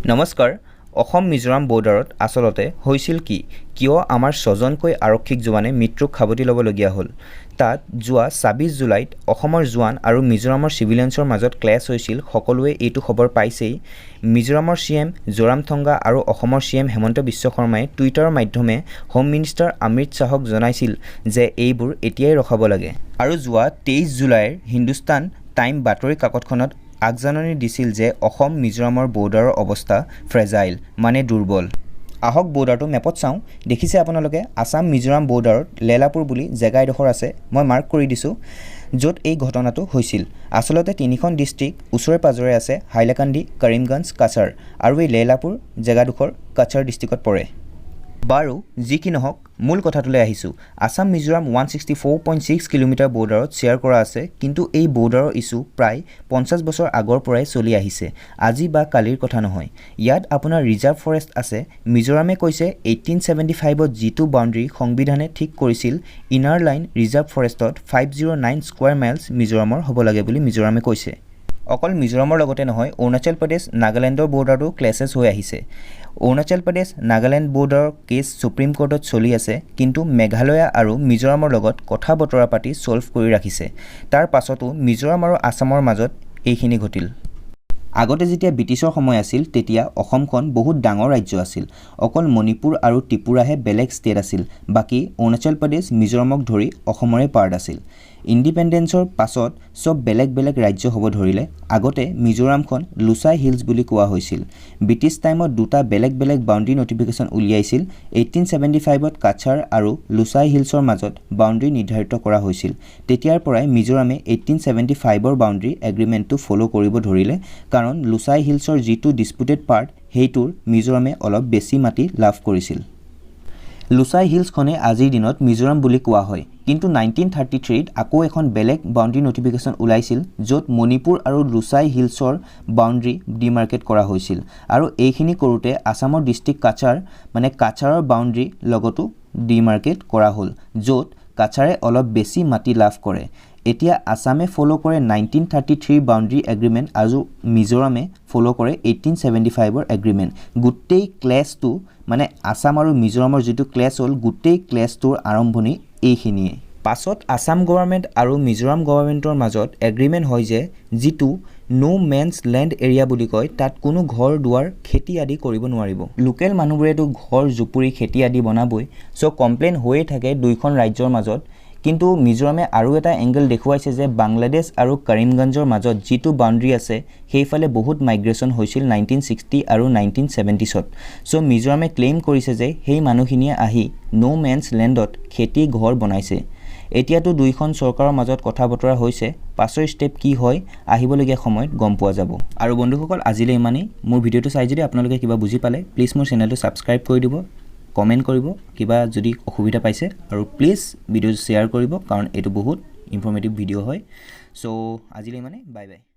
নমস্কাৰ অসম মিজোৰাম বৰ্ডাৰত আসলতে হৈছিল কি কিয় আমাৰ ছজনকৈ আৰক্ষিক জোৱানে মৃত্যুক খাবতি ল'বলগীয়া হ'ল তাত যোৱা ২৬ জুলাইত অসমৰ জোৱান আৰু মিজোৰামৰ সিভিলিয়ানছৰ মাজত ক্লেশ হৈছিল সকলোৱে এইটো খবৰ পাইছেই মিজোৰামৰ সিএম জোৰামথংগা আৰু অসমৰ সিএম হেমন্ত বিশ্ব শৰ্মাই টুইটাৰৰ মাধ্যমে হোম মিনিষ্টাৰ অমৃত শাহক জনাইছিল যে এইবোৰ এতিয়াই ৰখাব লাগে আৰু যোৱা ২৩ জুলাইৰ হিন্দুস্তান টাইম বাতৰি কাকতখনত আগজাননী দিছিল যে অসম মিজোৰামৰ বৰ্ডাৰৰ অৱস্থা ফ্ৰেজাইল মানে দুৰ্বল আহক বৰ্ডাৰটো মেপত চাওঁ দেখিছে আপোনালোকে আসাম মিজোৰাম বৰ্ডাৰত লেলাপুৰ বুলি জেগা এডোখৰ আছে মই মাৰ্ক কৰি দিছোঁ য'ত এই ঘটনাটো হৈছিল আসলতে তিনিখন ডিষ্ট্ৰিক্ট ওচৰে পাজৰে আছে হাইলাকান্দি কৰিমগঞ্জ কাছাৰ আৰু এই লেলাপুৰ জেগাডোখৰ কাছাৰ ডিষ্ট্ৰিক্টত পৰে বাৰু যি কি নহওক মূল কথাটোলৈ আহিছোঁ আসাম মিজোৰাম 164.6 কিলোমিটাৰ বৰ্ডাৰত শ্বেয়াৰ কৰা আছে কিন্তু এই বৰ্ডাৰৰ ইছ্যু প্ৰায় 50 বছৰ আগৰ পৰাই চলি আহিছে আজি বা কালিৰ কথা নহয় ইয়াত আপোনাৰ ৰিজাৰ্ভ ফৰেষ্ট আছে মিজোৰামে কৈছে 1875ত যিটো বাউণ্ডাৰী সংবিধানে ঠিক কৰিছিল ইনাৰ লাইন ৰিজাৰ্ভ ফৰেষ্টত 509 স্কোৱাৰ মাইলছ মিজোৰামৰ হ'ব লাগে বুলি মিজোৰামে কৈছে অকল মিজোৰামৰ লগতে নহয় অৰুণাচল প্ৰদেশ নাগালেণ্ডৰ বৰ্ডাৰটো ক্লেছেছ হৈ আহিছে অৰুণাচল প্ৰদেশ নাগালেণ্ড বৰ্ডাৰৰ কেছ সুপ্ৰিম কোৰ্টত চলি আছে কিন্তু মেঘালয় আৰু মিজোৰামৰ লগত কথা বতৰা পাতি সলভ কৰি ৰাখিছে তাৰ পাছতো মিজোৰাম আৰু আসামৰ মাজত এইখিনি ঘটিল আগতে যেতিয়া ব্ৰিটিছৰ সময় আছিল তেতিয়া অসমখন বহুত ডাঙৰ ৰাজ্য আছিল অকল মণিপুৰ আৰু ত্ৰিপুৰাহে বেলেগ ষ্টেট আছিল বাকি অৰুণাচল প্ৰদেশ মিজোৰামক ধৰি অসমৰে পাৰ্ট আছিল ইণ্ডিপেণ্ডেন্সৰ পাছত সব বেলেগ বেলেগ ৰাজ্য হ'ব ধৰিলে আগতে মিজোৰামখন লুচাই হিলছ বুলি কোৱা হৈছিল ব্ৰিটিছ টাইমত দুটা বেলেগ বেলেগ বাউণ্ডাৰী নটিফিকেশ্যন উলিয়াইছিল 1875ত কাছাৰ আৰু লুচাই হিলছৰ মাজত বাউণ্ডাৰী নিৰ্ধাৰিত কৰা হৈছিল তেতিয়াৰ পৰাই মিজোৰামে 1875ৰ বাউণ্ডাৰী এগ্ৰিমেণ্টটো ফলো কৰিব ধৰিলে কাৰণ লুচাই হিলছৰ যিটো ডিস্পুটেড পাৰ্ট হেইটোৰ মিজোৰামে অলপ বেছি মাটি লাভ কৰিছিল লুচাই হিলছখনে আজিৰ দিনত মিজোৰাম বুলি কোৱা হয় কিন্তু 1933ত আকৌ এখন বেলেগ বাউণ্ডাৰী নটিফিকেশ্যন ওলাইছিল য'ত মণিপুৰ আৰু লুচাই হিলছৰ বাউণ্ডাৰী ডিমাৰ্কেট কৰা হৈছিল আৰু এইখিনি কৰোঁতে আসামৰ ডিষ্ট্ৰিক্ট কাছাৰ মানে কাছাৰৰ বাউণ্ডাৰী লগতো ডিমাৰ্কেট কৰা হ'ল য'ত কাছাৰে অলপ বেছি মাটি লাভ কৰে এতিয়া আসামে ফলো কৰে 1933 বাউণ্ডাৰী এগ্ৰিমেণ্ট আৰু মিজোৰামে ফলো কৰে 1875ৰ এগ্ৰিমেণ্ট গোটেই ক্লেছটো মানে আসাম আৰু মিজোৰামৰ যিটো ক্লেছ হ'ল গোটেই ক্লেছটোৰ আৰম্ভণি এইখিনিয়ে পাছত আসাম গভৰ্ণমেণ্ট আৰু মিজোৰাম গভৰ্ণমেণ্টৰ মাজত এগ্ৰিমেণ্ট হয় যে যিটো নো মেন্স লেণ্ড এৰিয়া বুলি কয় তাত কোনো ঘৰ দুৱাৰ খেতি আদি কৰিব নোৱাৰিব লোকেল মানুহবোৰেতো ঘৰ জুপুৰি খেতি আদি বনাবই চ' কমপ্লেইন হৈয়ে থাকে দুইখন ৰাজ্যৰ মাজত কিন্তু মিজোৰামে আৰু এটা এংগল দেখুৱাইছে যে বাংলাদেশ আৰু কৰিমগঞ্জৰ মাজত যিটো বাউণ্ডাৰী আছে সেইফালে বহুত মাইগ্ৰেশ্যন হৈছিল 1960 আৰু 1970ছত চ' মিজোৰামে ক্লেইম কৰিছে যে সেই মানুহখিনিয়ে আহি নো মেন্স লেণ্ডত খেতি ঘৰ বনাইছে এতিয়াতো দুইখন চৰকাৰৰ মাজত কথা বতৰা হৈছে পাছৰ ষ্টেপ কি হয় আহিবলগীয়া সময়ত গম পোৱা যাব আৰু বন্ধুসকল আজিলৈ ইমানেই মোৰ ভিডিঅ'টো চাই যদি আপোনালোকে কিবা বুজি পালে প্লিজ মোৰ চেনেলটো ছাবস্ক্ৰাইব কৰি দিব কমেণ্ট কৰিব কিবা যদি অসুবিধা পাইছে আৰু প্লিজ ভিডিঅ' শ্বেয়াৰ কৰিব কাৰণ এইটো বহুত ইনফৰ্মেটিভ ভিডিঅ' হয় চ' আজিলৈ মানে বাই বাই